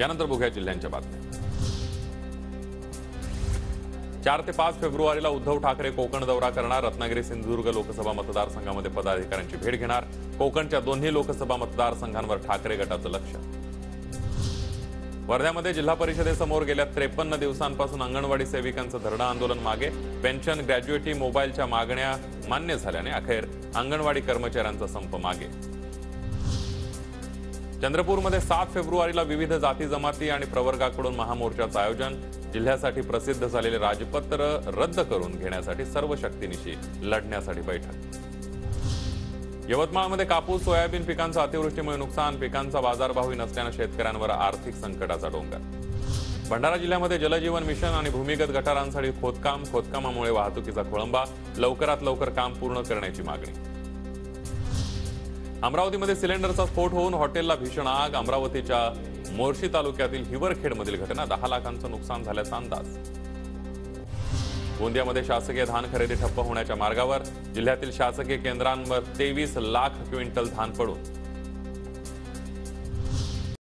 यानंतर बघूया जिल्ह्यांच्या बातम्या। 4 ते 5 फेब्रुवारीला उद्धव ठाकरे कोकण दौरा करणार। रत्नागिरी सिंधुदुर्ग लोकसभा मतदारसंघामध्ये पदाधिकाऱ्यांची भेट घेणार। कोकणच्या दोन्ही लोकसभा मतदारसंघांवर ठाकरे गटाचं लक्ष। वर्ध्यामध्ये जिल्हा परिषदेसमोर गेल्या 53 दिवसांपासून अंगणवाडी सेविकांचं धरणं आंदोलन मागे। पेन्शन, ग्रॅज्युएटी, मोबाईलच्या मागण्या मान्य झाल्याने अखेर अंगणवाडी कर्मचाऱ्यांचा संप मागे। चंद्रपूरमध्ये 7 फेब्रुवारीला विविध जाती जमाती आणि प्रवर्गाकडून महामोर्चाचं आयोजन। जिल्ह्यासाठी प्रसिद्ध झालेले राजपत्र रद्द करून घेण्यासाठी सर्व शक्तीनिशी लढण्यासाठी बैठक। यवतमाळमध्ये कापूस, सोयाबीन पिकांचं अतिवृष्टीमुळे नुकसान। पिकांचा बाजारभावही नसल्यानं शेतकऱ्यांवर आर्थिक संकटाचा डोंगर। भंडारा जिल्ह्यामध्ये जलजीवन मिशन आणि भूमिगत गटारांसाठी खोदकामामुळे वाहतुकीचा खोळंबा। लवकरात लवकर काम पूर्ण करण्याची मागणी। अमरावतीमध्ये सिलेंडरचा स्फोट होऊन हॉटेलला भीषण आग। अमरावतीच्या मोर्शी तालुक्यातील हिवरखेडमधील घटना 10 लाखांचं नुकसान झाल्याचा अंदाज। गोंदियामध्ये शासकीय धान खरेदी ठप्प होण्याच्या मार्गावर। जिल्ह्यातील शासकीय केंद्रांवर 23 लाख क्विंटल धान पडून